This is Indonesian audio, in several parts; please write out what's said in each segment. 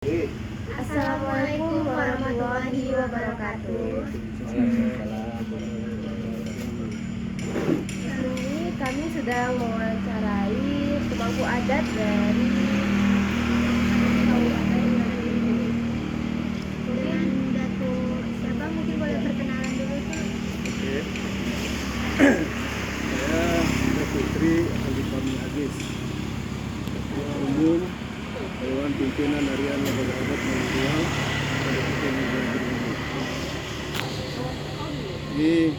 Assalamualaikum warahmatullahi wabarakatuh. Ini kami sedang mewawancarai pemangku adat dari Kabupaten Nganjuk. Mungkin Datuk siapa mungkin boleh perkenalan dulu tuh. Oke. Saya Datuk Tri Alifami Aziz, Ketua Umum Dewan Pimpinan Harian Lembaga Adat Riau Kabupaten Nganjuk. Ini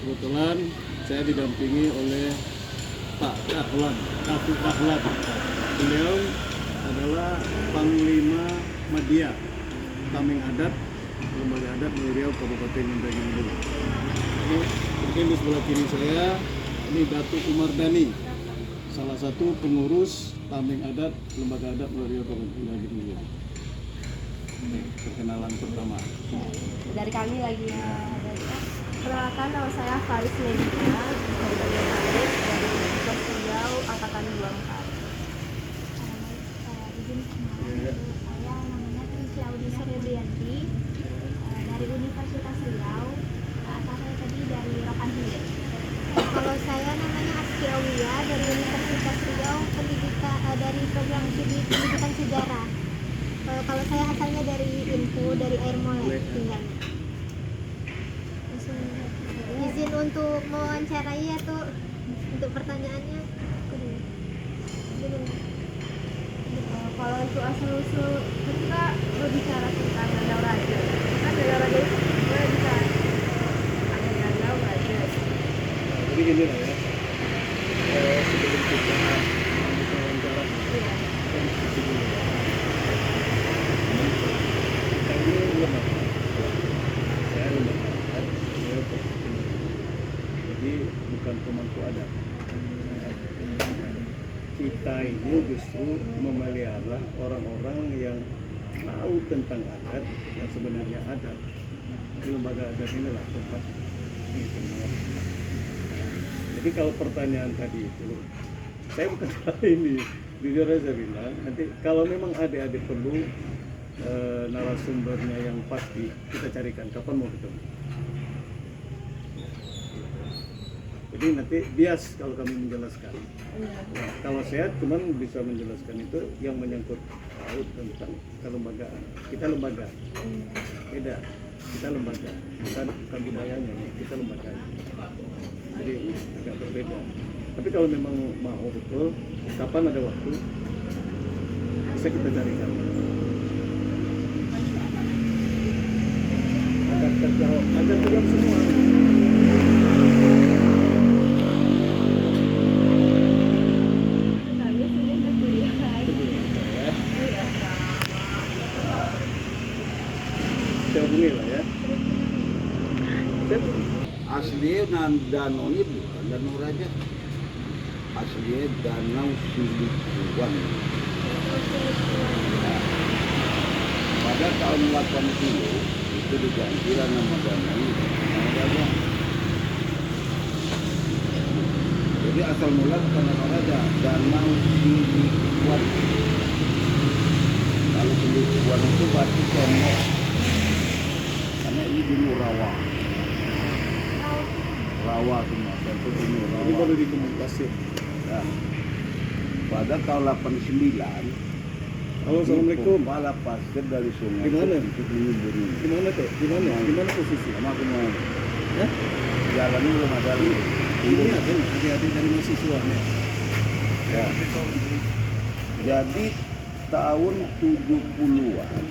kebetulan saya didampingi oleh Pak Dahlan, Datuk Dahlan. Beliau adalah Panglima Madya Tameng Adat Lembaga Adat Riau Kabupaten Nganjuk. Ini mungkin di sebelah kiri saya ini Datuk Umar Dani, salah satu pengurus Tameng Adat Lembaga Adat Riau Kabupaten Nganjuk. Ini perkenalan pertama. Dari kami lagi ya. Perkenalkan, nama saya Faris Medina, dari Universitas Riau Angkatan 24. Saya namanya Trislaudi Suryabrianti dari Universitas Riau. Asal saya tadi dari Rokan Hilir. Kalau saya namanya Aski Aulia dari Universitas Riau, dari program studi pendidikan sejarah. Kalau saya asalnya dari Info, dari Air Molek tinggalnya. Izin untuk mewawancarai atau untuk pertanyaannya? Kalau untuk asal usul kita berbicara tentang Danau Raja. Kan Danau Raja itu sebenarnya bisa ada Danau Raja. Jadi gini lah ya, sebelum kita lanjut wawancara, kita diskusi dulu. Kita ini lembaga, saya lembaga adat, beliau pemangku. Jadi bukan pemangku adat. Kita ini justru memelihara orang-orang yang tahu tentang adat yang sebenarnya adat. Di lembaga adat inilah tempat ini semua. Jadi kalau pertanyaan tadi itu, saya bukan salah ini, jujur aja saya bilang, nanti kalau memang adik-adik perlu narasumbernya yang pasti, kita carikan kapan mau ketemu. Jadi nanti bias kalau kami menjelaskan. Nah, kalau saya cuma bisa menjelaskan itu yang menyangkut paut tentang kelembagaan. Kita lembaga, beda. Kita lembaga, bukan budayanya, kita lembaga. Jadi agak berbeda. Tapi kalau memang mau betul, kapan ada waktu, bisa kita carikan. Agar terjawab semua. Kami sudah berkuliah. Saya hubungi lah ya. Asli danau ini bukan Danau Raja, asli Danau Silikuan. Pada tahun 80 itu digantilah nama danau ini Danau Raja. Jadi asal mula bukan Danau Raja, Danau Silikuan. Kalau Silikuan itu berarti tembok, karena ini gunung rawa. Rawa semua, satu gunung rawa. Ini baru dikomunikasi. Ya. Pada tahun 89, Halo, assalamualaikum. Kepala pasir dari sungai Di mana? untuk menyembunyi. Di mana tuh? Di mana? Di mana posisi? Sama aku mau Ya? jalan ini belum ada lagi. Ini ada adik-adik dari mahasiswa nih. Ya. Jadi tahun 70-an,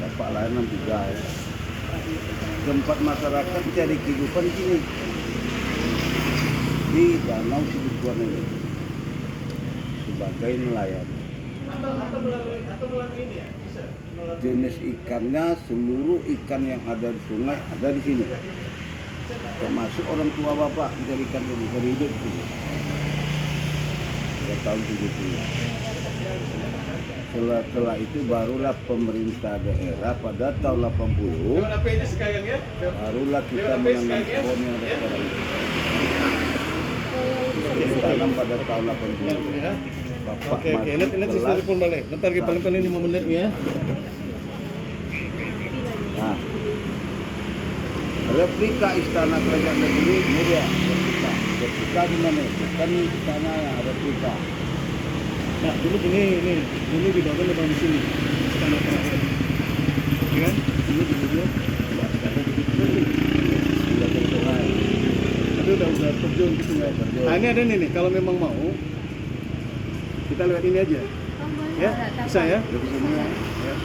Bapak lain 63 ya. Tempat masyarakat cari kehidupan di sini di Danau Silikuan ini sebagai nelayan. Jenis ikannya, seluruh ikan yang ada di sungai ada di sini, termasuk orang tua bapak mencari ikan ini dari hidup di sini. Pada tahun 70. Setelah itu barulah pemerintah daerah pada tahun 80 barulah kita menanam pohon yang ada sekarang ini. Ditanam pada tahun 80. Bapak Oke, nanti saya telepon balik. Bentar lagi paling 5 menit ya. Nah, replika istana kerajaan negeri Muria, replika di mana? Bukan istana yang replika. Nah, dulu ini dibangun memang di sini. Istana terakhir. Ya kan? Ini dulunya istana begitu. Sudah terkenal. Tapi udah terjun gitu nggak? Nah, ini ada nih, kalau memang mau kita lewat ini aja. Ya, bisa ya? Jadi semua Ya.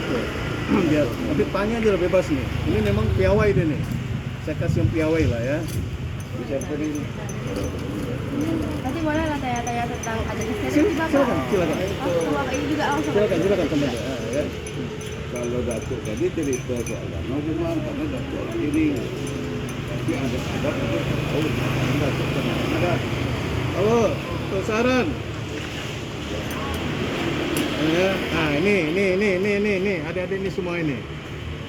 Tuh. Biar tapi tanya aja lah bebas nih. Ini memang piawai deh nih. Saya kasih yang piawai lah ya. bisa beri. Nanti boleh lah tanya-tanya tentang adat istiadat Silakan, di Bapak. silakan. Oh, ke Bapak ini juga langsung. Silakan teman ya. Kalau Datuk tadi cerita soal danau cuma karena Datuk orang ini. Tapi ada tahu. Datuk pernah ada. Halo, Tuh Saran. Ya, nah ini, ada ini semua ini.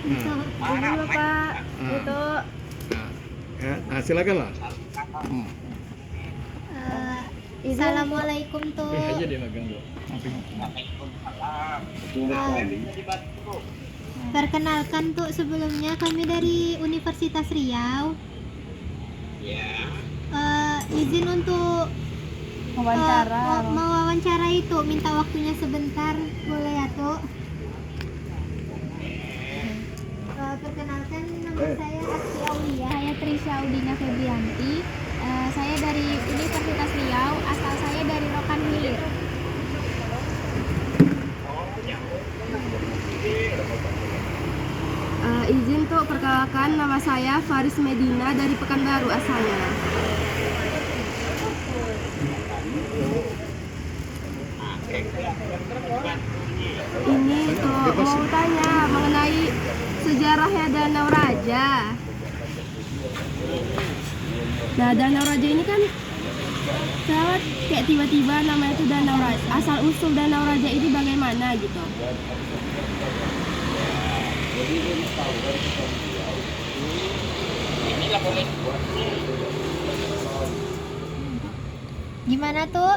Nah, Ini Bapak, itu ya, nah silakan lah. Assalamualaikum tuh. dia magang dulu. Perkenalkan tuh sebelumnya kami dari Universitas Riau. Izin untuk wawancara. mau wawancara itu, minta waktunya sebentar, boleh ya tuh? Perkenalkan, nama saya Aski Aulia, saya Trisha Udina Febrianti. Saya dari Universitas Riau, asal saya dari Rokan Hilir. Izin tuh perkenalkan, nama saya Faris Medina dari Pekanbaru asalnya. Ini tuh mau tanya mengenai sejarahnya Danau Raja. Nah, Danau Raja ini kan kenapa kayak tiba-tiba namanya itu Danau Raja? Asal usul Danau Raja ini bagaimana gitu? Gimana tuh?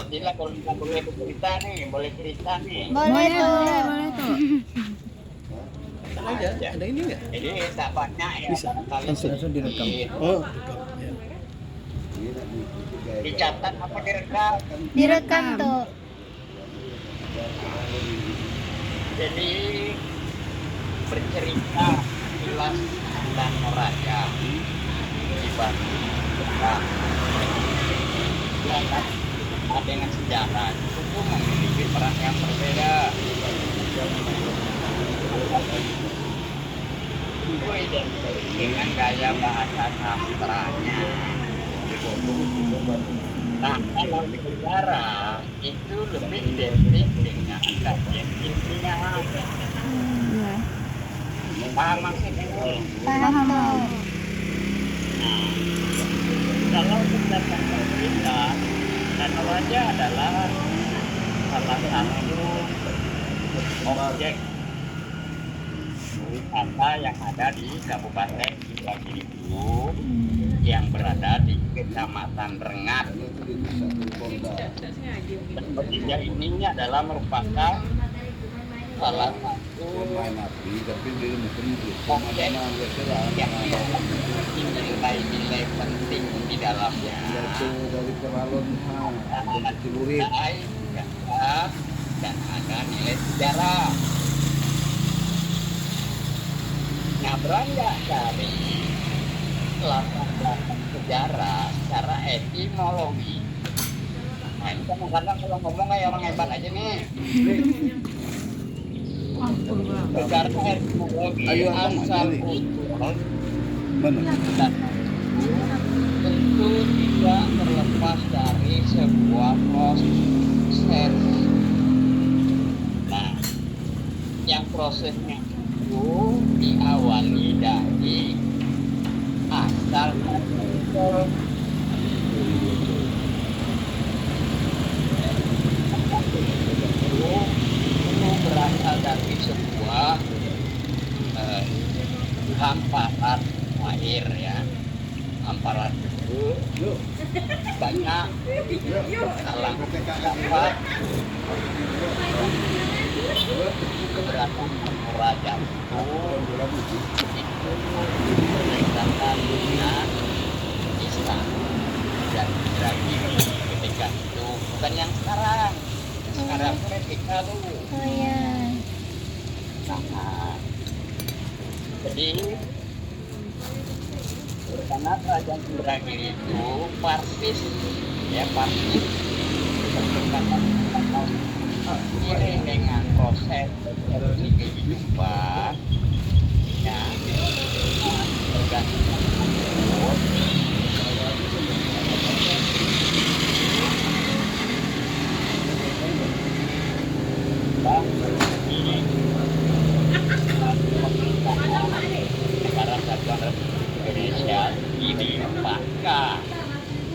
Bila kalau nggak boleh cerita nih, boleh cerita nih. Boleh tuh. Boleh tuh. Aja. Ada ini nggak? Jadi tak banyak ya. Bisa. Kali Langsung direkam. sedikit. Oh, ya. Dicatat apa direkam? Direkam tuh. Jadi bercerita jelas dan Raja di Batu. Ada dengan sejarah itu memiliki peran yang berbeda. Itu identik dengan gaya bahasa sastranya. Nah, kalau di sejarah itu lebih identik dengan kajian ilmiah. Iya. Paham maksudnya? Paham tuh. Kalau berdasarkan cerita, Danau Raja adalah salah satu objek wisata yang ada di Kabupaten Kepulauan yang berada di Kecamatan Rengat. Ketiga ini adalah merupakan salah satu Main api tapi dia mungkin objek yang nilai-nilai penting di dalamnya. jatuh dari peralon Cilurit. Dan ada nilai sejarah. Nah, beranjak dari latar belakang sejarah secara etimologi. Nah, ini kadang-kadang kalau ngomong kayak orang hebat aja nih. Secara etimologi Ayo, Abang, asal Mali. usul Mana? dan tentu tidak terlepas dari sebuah proses. Nah, yang prosesnya itu diawali dari asal usul. Itu berasal dari sebuah hamparan air ya, hamparan itu banyak alang dapat keberatan raja itu berkaitan dengan Islam dan lagi ketika itu bukan yang sekarang itu replika dulu. Oh ya. Nah, jadi karena kerajaan Indragiri itu Parsis seiring dengan proses evolusi kehidupan ya bergantung negara Kesatuan Republik Indonesia ini pasca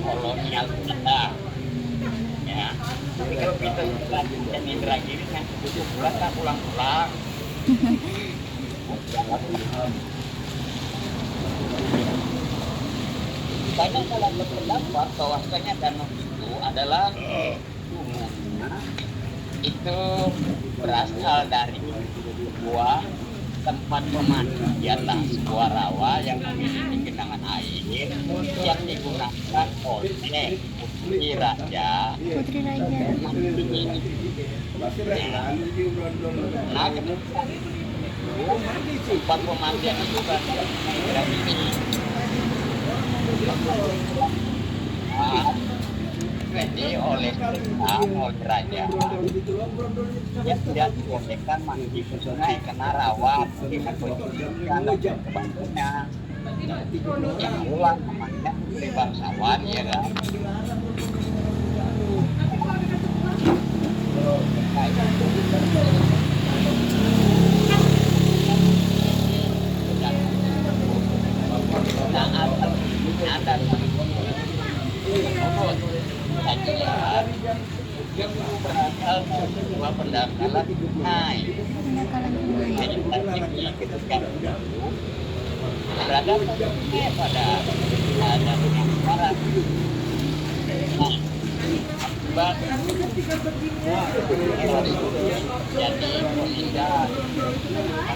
kolonial Belanda ya. Jadi kalau kita lanjutkan Indragiri yang 17 kan pulang-pulang. Banyak dalam berpendapat bahwasanya danau itu adalah sumurnya itu berasal dari sebuah tempat pemandian di atas sebuah rawa yang memiliki genangan air yang digunakan oleh putri raja. Nah, kemudian tempat pemandian itu berasal dari ini. Jadi oleh raja dia tidak dibolehkan mandi ke sungai karena rawan dengan kebanyakannya yang ulang namanya putri bangsawan ya kan. Ada kajian yang berasal dari sebuah pendangkalan sungai. Jadi ketika dulu berada pada barat. Nah, jadi pemindahan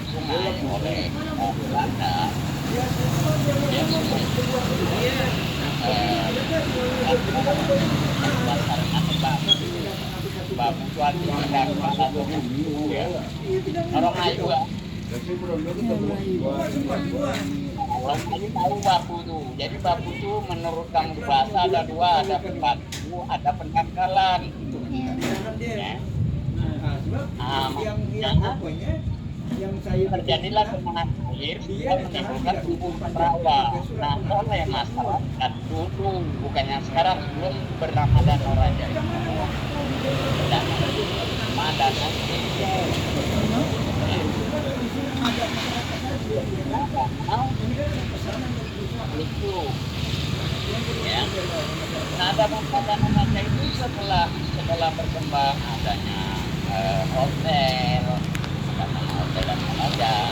sungai oleh Belanda yang sungai babu tuan tidak atau ya orang ayu ya orang ayu tahu babu tuh. Jadi babu tuh menurut kamus bahasa ada dua, ada batu, ada pendangkalan ya. Terjadilah genangan air yang menimbulkan tumbuhan rawa. Nah, oleh masyarakat dulu bukan yang sekarang belum bernama Danau Raja itu Danau itu ya. Nah, ada Danau Raja itu setelah berkembang adanya hotel dan ada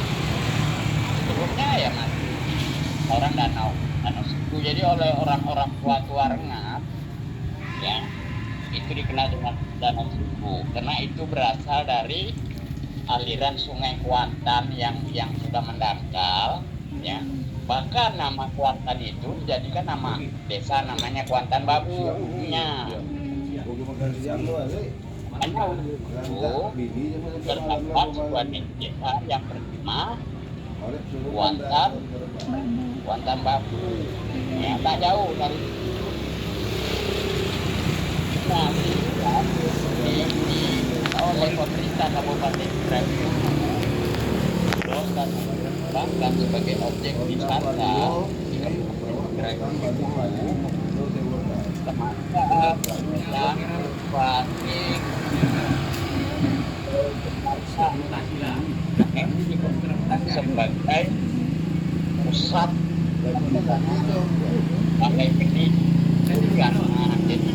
sebelumnya ya mas orang danau situ. Jadi oleh orang-orang tua Rengat ya itu dikenal dengan Danau Situ karena itu berasal dari aliran sungai Kuantan yang sudah mendangkal ya. Bahkan nama Kuantan itu dijadikan nama desa namanya Kuantan Babunya. Hanya untuk terdapat sebuah desa yang bernama Kuantan Babu ya, tak jauh dari oleh pemerintah Kabupaten Indragiri dan dikembangkan sebagai objek wisata di Kabupaten Indragiri dan Batik sebagai pusat pakai pendidikan. Jadi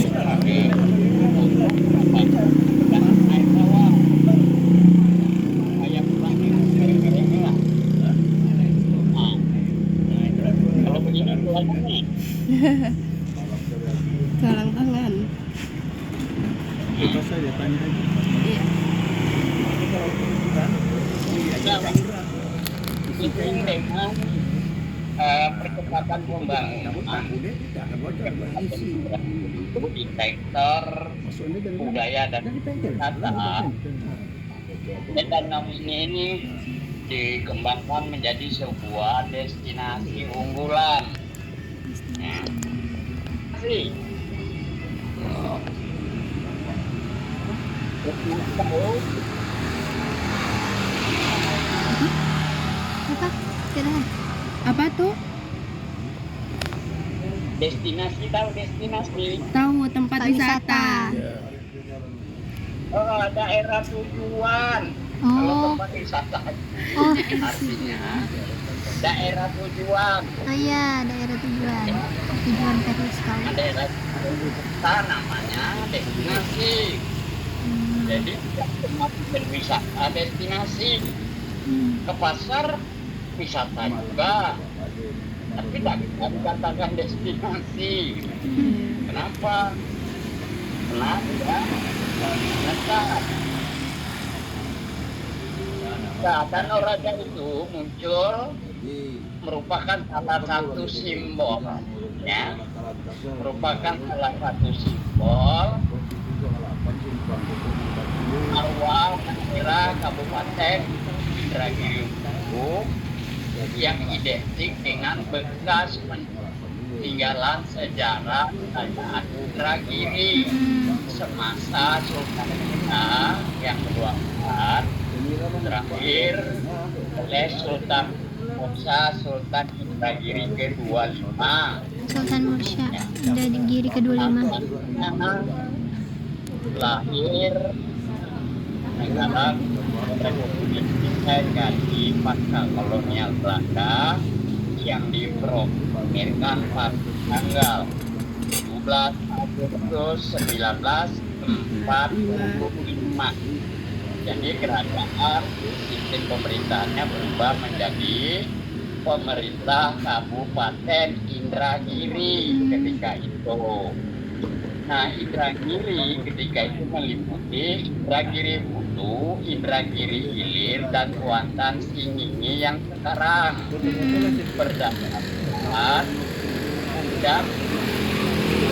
sebagai dan air bawah kayak pulang ini lah. Nah, kalau begini seiring dengan percepatan pembangunan di sektor budaya dan wisata, danau ini dikembangkan menjadi sebuah destinasi unggulan. Nah, sih. Apa? Silahkan. Apa tuh? Destinasi, tahu destinasi? Tahu tempat wisata. Oh, daerah tujuan. Kalau Oh, tempat wisata oh, artinya daerah tujuan. oh iya, daerah tujuan. Tujuan pariwisata. Nah, daerah wisata namanya destinasi. Jadi tidak cuma berwisata destinasi, ke pasar wisata juga, tapi tidak bisa dikatakan destinasi. Kenapa? Kenapa? Nah, Danau Raja itu muncul merupakan salah satu simbol, ya, merupakan salah satu simbol awal daerah Kabupaten Indragiri Ulu yang identik dengan bekas peninggalan sejarah kerajaan Indragiri semasa Sultan Musa yang ke-24 terakhir oleh Sultan Musa Sultan Indragiri ke-25. Sultan Mursya Indragiri ke-25. Lahir negara Republik Indonesia di pasca kolonial Belanda yang diproklamirkan pada tanggal 17 Agustus 1945. Jadi kerajaan sistem pemerintahannya berubah menjadi pemerintah Kabupaten Indragiri ketika itu. Nah, Indragiri ketika itu meliputi Indragiri Hulu, Indragiri Hilir, dan Kuantan Singingi yang sekarang berdasarkan Undang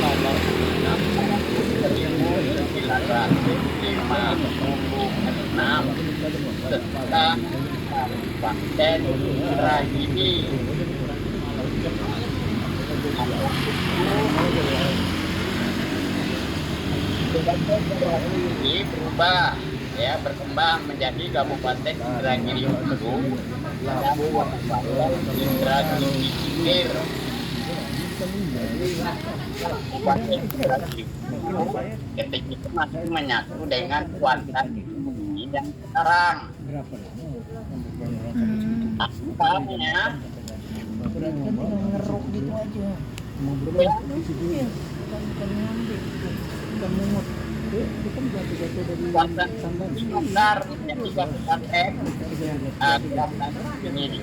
Nomor 6 1956 tentang Kabupaten Indragiri. Ini berubah, ya, berkembang menjadi Kabupaten Indragiri Hulu dan Kabupaten Indragiri Hilir. Kabupaten Indragiri Hulu ketika itu masih menyatu dengan Kuantan ini dan sekarang. Asalnya Kuantan besar yang 3 kabupaten Kuantan ini.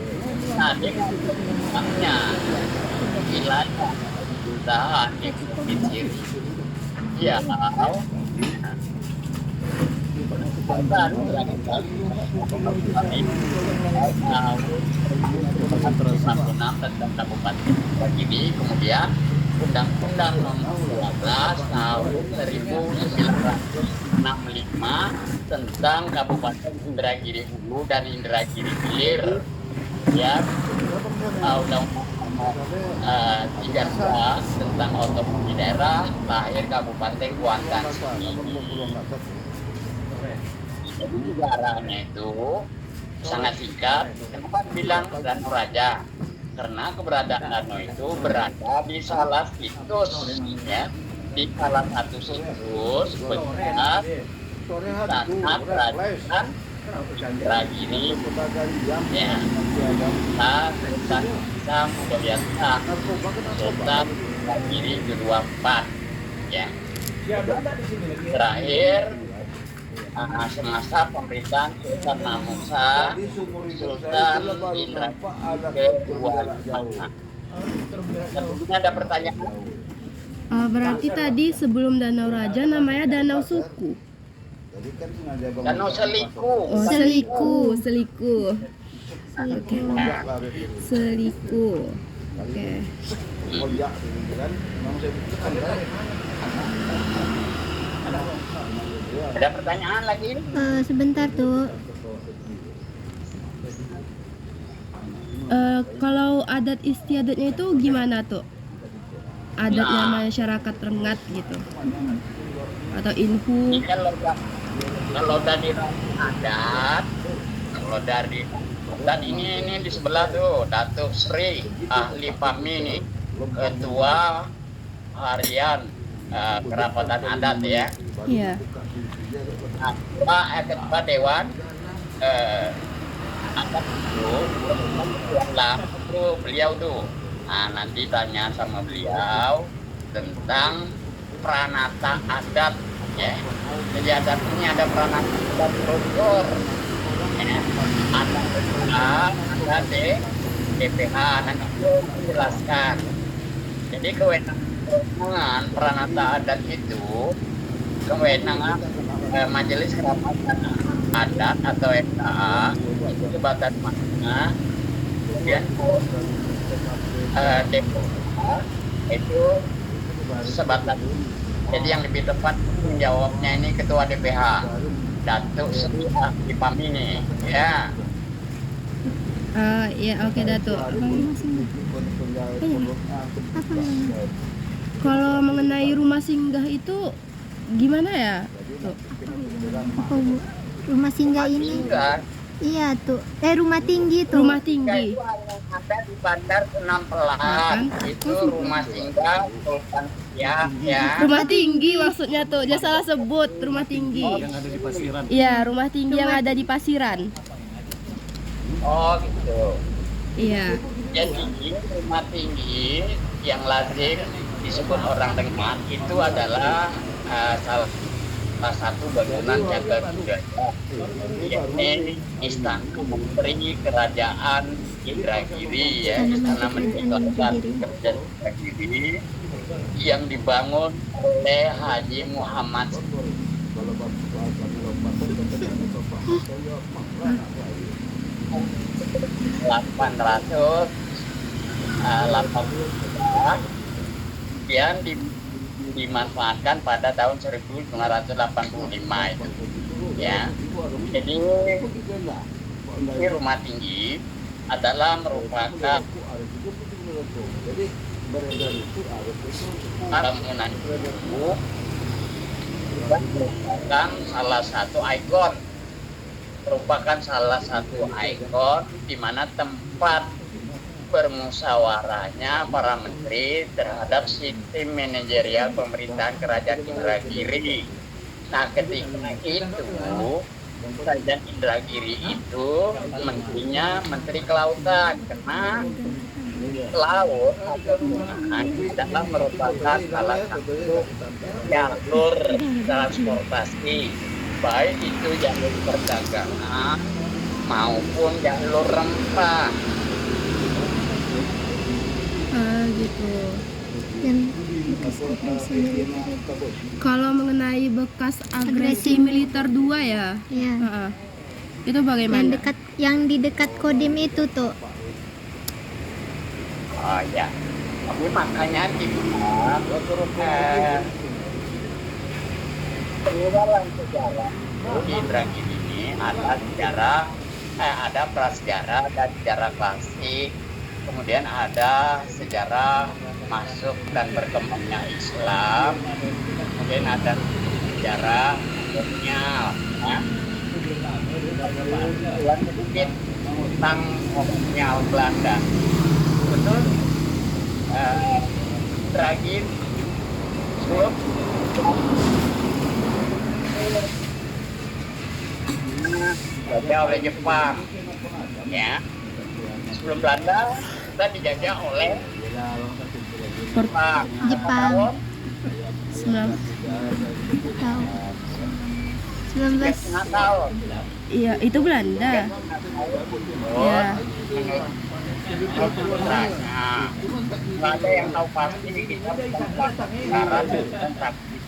Nah, dengan berkembangnya wilayah usaha di pesisir Riau, Kuantan tentang Kabupaten Indragiri, kemudian Undang-Undang Nomor 12 Tahun 1965 tentang Kabupaten Indragiri Hulu dan Indragiri Hilir, ya, Undang-Undang Nomor 13 tentang otonomi daerah, lahir Kabupaten Kuantan Singingi. Jadi negaranya itu sangat singkat. Kenapa bilang Danau Raja? Karena keberadaan danau itu berada di salah situs, ya, di salah satu situs bekas tanah kerajaan Indragiri, ya, Sultan bisa melihat Sultan Indragiri ke-24, ya. Terakhir semasa pemerintahan Sultan Mahmusa, Sultan Indragiri ke-25. Sebelumnya ada pertanyaan? Berarti tadi sebelum Danau Raja namanya Danau Suku. Danau Seliku. Oh, Seliku. Oke. Seliku. Oke. Ada pertanyaan lagi? Sebentar tuh. Kalau adat istiadatnya itu gimana tuh? Adatnya masyarakat Rengat gitu. Atau Inhu. Ini kalau dari adat, kalau dari dan ini di sebelah tuh Datuk Sri Ahli Pami nih, Ketua Harian Kerapatan Adat ya. Iya. Ketua Dewan adat itu beliau tuh. Nah, nanti tanya sama beliau tentang pranata adat ya. Jadi adat ini ada pranata adat Bogor. Ya. Ada DPH nanti itu menjelaskan. Jadi kewenangan pranata adat itu kewenangan Majelis Kerapatan Adat atau MKA itu jabatan mana, kemudian DPH itu sebatas. Jadi yang lebih tepat menjawabnya ini Ketua DPH Datuk Sri Ahli Pami nih ya. Ya oke Datuk. Apa Kalau mengenai rumah singgah itu gimana ya? Tuh. apa Bu? Rumah singgah ini? Singgah Iya tuh. Rumah tinggi tuh. Rumah tinggi. itu ada di Bandar Penampelan. Kan? Itu rumah singgah Sultan ya. Rumah tinggi maksudnya tuh. Dia salah sebut rumah tinggi. Yang ada di Pasiran. Iya, rumah tinggi yang ada di Pasiran. Oh gitu. Iya. Jadi rumah tinggi yang lazim disebut orang Rengat itu adalah salah satu bangunan cagar budaya, yakni Istana Menteri Kerajaan Indragiri ya, Istana Menteri Kerajaan Indragiri yang dibangun oleh Haji Muhammad 880 yang dimanfaatkan pada tahun 1985 itu ya. Jadi ini rumah tinggi adalah merupakan bangunan itu merupakan salah satu ikon di mana tempat bermusyawarahnya para menteri terhadap sistem manajerial pemerintahan kerajaan Indragiri. Nah, ketika itu kerajaan Indragiri itu menterinya menteri kelautan, karena laut atau sungai adalah merupakan salah satu jalur transportasi, baik itu jalur perdagangan maupun jalur rempah. Gitu. Yang bekas agresi militer. Kalau mengenai bekas agresi militer 2 ya. Iya. Itu bagaimana? Yang di dekat Kodim itu tuh. Oh ya, tapi makanya di penyebaran sejarah di Indragiri ini ada prasejarah dan sejarah klasik, kemudian ada sejarah masuk dan berkembangnya Islam, kemudian ada sejarah kolonial, ya. Sedikit tentang kolonial Belanda. Betul, terakhir sebelum dijajah oleh Jepang, ya. Sebelum Belanda kita dijajah oleh Jepang. Jepang. 3,5 tahun. Iya, itu Belanda. Iya. Nah, ada yang tahu pasti kita sekarang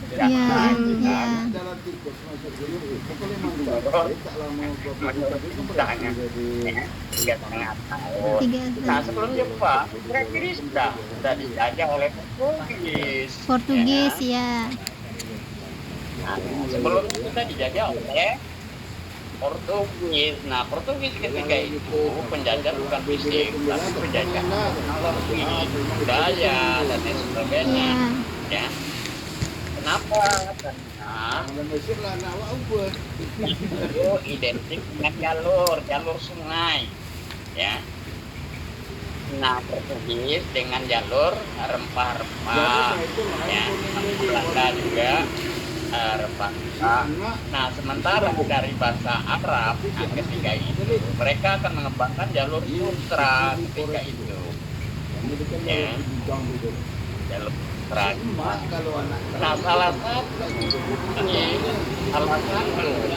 Iya, iya. Jalan tikus masuk jalur itu. Pokoknya mandor. Tak lama bapak tapi kan berarti jadi 3,5 tahun. 3 Nah sebelum Jepang, kiri sudah dijajah oleh Portugis. Portugis Ya. ya. Nah, sebelum kita dijajah oleh Portugis. Nah, Portugis ketika itu penjajah bukan fisik, tapi penjajah teknologi, budaya dan lain sebagainya. Iya. Ya. Kenapa? Karena Orang Mesir lah nak awak apa? itu identik dengan jalur sungai. Ya. Nah, Portugis dengan jalur rempah-rempah. Ya, Belanda juga rempah-rempah. Nah, sementara dari bahasa Arab ketika itu mereka akan mengembangkan jalur sutra ketika itu. Ya, jalur sutra. Kalau anak Nah, salah satu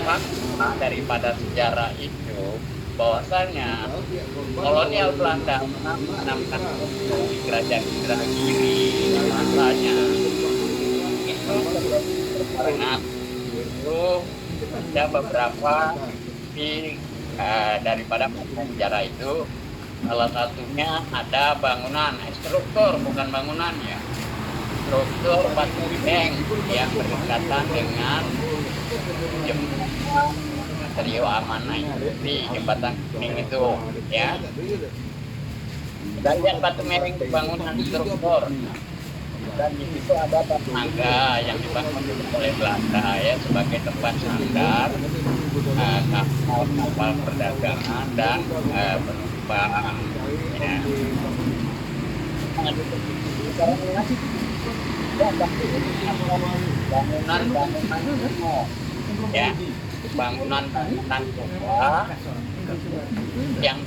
fakta daripada sejarah itu bahwasanya kolonial Belanda menanamkan di kerajaan Indragiri masanya itu karena itu ada beberapa daripada sejarah itu, salah satunya ada bangunan struktur, bukan bangunan ya, struktur batu benteng yang berdekatan dengan jembatan Trio Amanah di jembatan kuning itu ya. Dan lihat batu mereng di bangunan struktur, dan di situ ada tangga yang dibangun oleh Belanda ya sebagai tempat sandar kapal perdagangan dan penumpang ya. Bangunan tua yang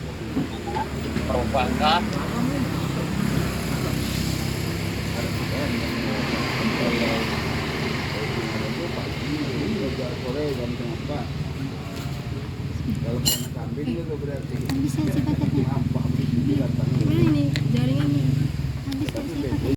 merupakan sore jam berapa? Kalau kambing itu berarti. Bisa